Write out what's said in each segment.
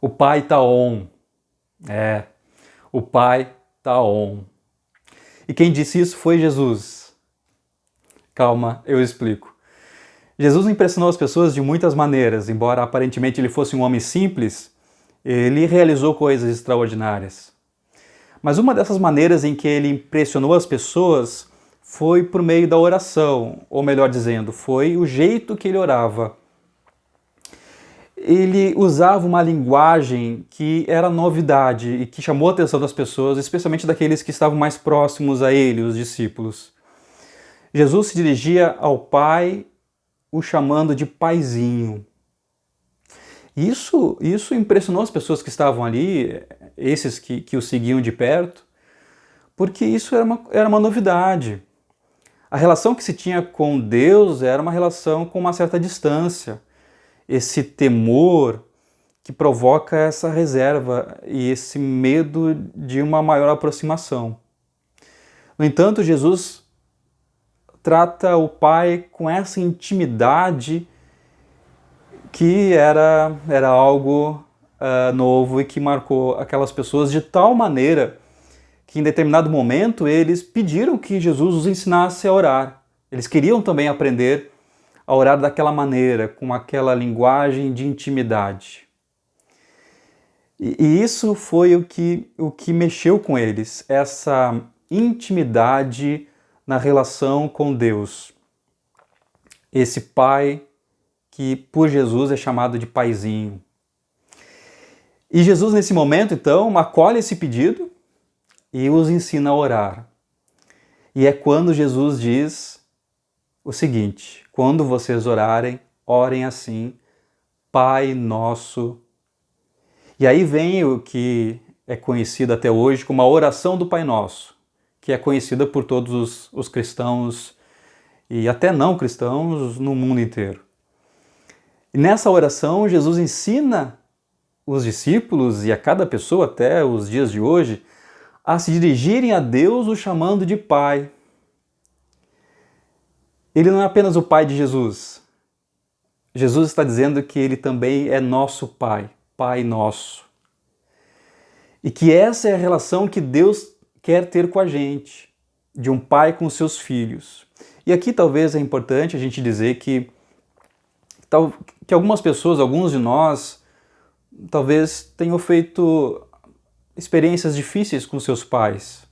O pai tá on. É, o pai tá on. E quem disse isso foi Jesus. Calma, eu explico. Jesus impressionou as pessoas de muitas maneiras. Embora aparentemente ele fosse um homem simples, ele realizou coisas extraordinárias. Mas uma dessas maneiras em que ele impressionou as pessoas foi por meio da oração, ou melhor dizendo, foi o jeito que ele orava. Ele usava uma linguagem que era novidade e que chamou a atenção das pessoas, especialmente daqueles que estavam mais próximos a ele, os discípulos. Jesus se dirigia ao Pai, o chamando de paizinho. Isso impressionou as pessoas que estavam ali, esses que o seguiam de perto, porque isso era uma novidade. A relação que se tinha com Deus era uma relação com uma certa distância. Esse temor que provoca essa reserva e esse medo de uma maior aproximação. No entanto, Jesus trata o Pai com essa intimidade que era algo novo e que marcou aquelas pessoas de tal maneira que em determinado momento eles pediram que Jesus os ensinasse a orar. Eles queriam também aprender a orar daquela maneira, com aquela linguagem de intimidade. E isso foi o que mexeu com eles, essa intimidade na relação com Deus. Esse Pai que por Jesus é chamado de paizinho. E Jesus nesse momento então acolhe esse pedido e os ensina a orar. E é quando Jesus diz o seguinte: quando vocês orarem, orem assim, Pai Nosso. E aí vem o que é conhecido até hoje como a oração do Pai Nosso, que é conhecida por todos os cristãos e até não cristãos no mundo inteiro. E nessa oração, Jesus ensina os discípulos e a cada pessoa até os dias de hoje a se dirigirem a Deus o chamando de Pai. Ele não é apenas o Pai de Jesus. Jesus está dizendo que Ele também é nosso Pai, Pai nosso. E que essa é a relação que Deus quer ter com a gente, de um pai com seus filhos. E aqui talvez é importante a gente dizer que algumas pessoas, alguns de nós, talvez tenham feito experiências difíceis com seus pais.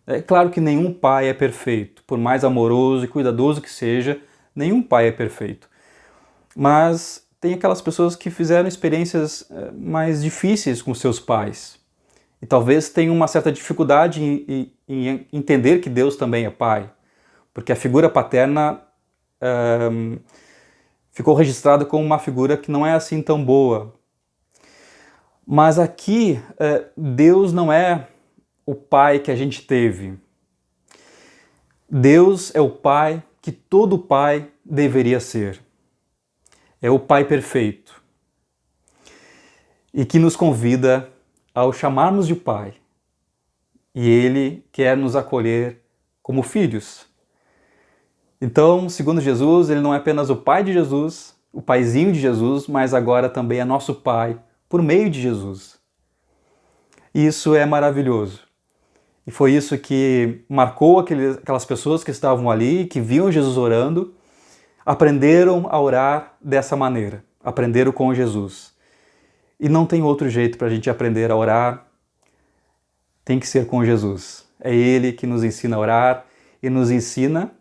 É claro que nenhum pai é perfeito, por mais amoroso e cuidadoso que seja, nenhum pai é perfeito. Mas tem aquelas pessoas que fizeram experiências mais difíceis com seus pais. E talvez tenham uma certa dificuldade em entender que Deus também é pai. Porque a figura paterna ficou registrada como uma figura que não é assim tão boa. Mas aqui, Deus não é o pai que a gente teve. Deus é o pai que todo pai deveria ser. É o pai perfeito. E que nos convida ao chamarmos de pai. E ele quer nos acolher como filhos. Então, segundo Jesus, ele não é apenas o pai de Jesus, o paizinho de Jesus, mas agora também é nosso pai, por meio de Jesus. E isso é maravilhoso. E foi isso que marcou aquelas pessoas que estavam ali, que viam Jesus orando, aprenderam a orar dessa maneira, aprenderam com Jesus. E não tem outro jeito para a gente aprender a orar, tem que ser com Jesus. É Ele que nos ensina a orar e nos ensina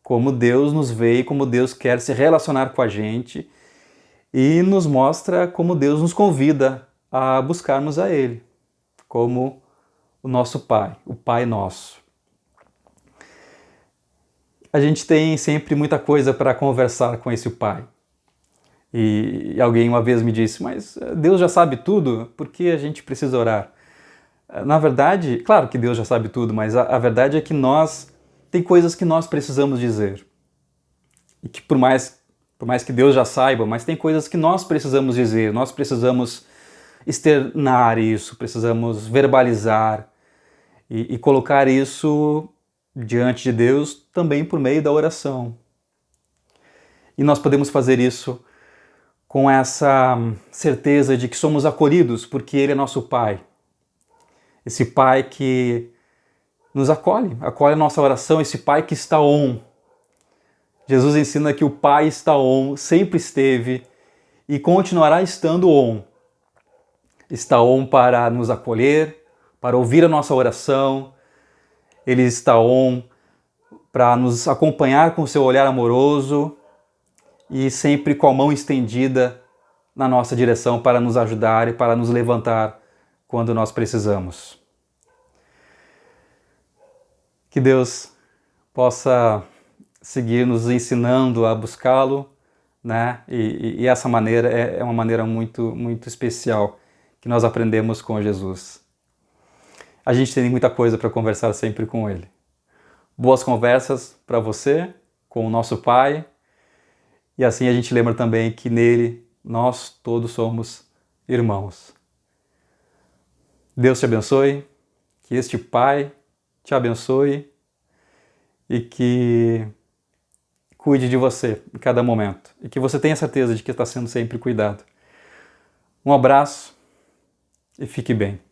como Deus nos vê e como Deus quer se relacionar com a gente e nos mostra como Deus nos convida a buscarmos a Ele, como o nosso Pai, o Pai Nosso. A gente tem sempre muita coisa para conversar com esse Pai. E alguém uma vez me disse, mas Deus já sabe tudo, por que a gente precisa orar? Na verdade, claro que Deus já sabe tudo, mas a verdade é que tem coisas que nós precisamos dizer. E que por mais que Deus já saiba, mas tem coisas que nós precisamos dizer, nós precisamos externar isso, precisamos verbalizar e colocar isso diante de Deus também por meio da oração. E nós podemos fazer isso com essa certeza de que somos acolhidos porque Ele é nosso Pai. Esse Pai que nos acolhe a nossa oração, esse Pai que está on. Jesus ensina que o Pai está on, sempre esteve e continuará estando on. Está on para nos acolher, para ouvir a nossa oração. Ele está on para nos acompanhar com seu olhar amoroso e sempre com a mão estendida na nossa direção para nos ajudar e para nos levantar quando nós precisamos. Que Deus possa seguir nos ensinando a buscá-lo, né? E essa maneira é uma maneira muito, muito especial que nós aprendemos com Jesus. A gente tem muita coisa para conversar sempre com Ele. Boas conversas para você, com o nosso Pai, e assim a gente lembra também que nele nós todos somos irmãos. Deus te abençoe, que este Pai te abençoe e que cuide de você em cada momento e que você tenha certeza de que está sendo sempre cuidado. Um abraço e fique bem.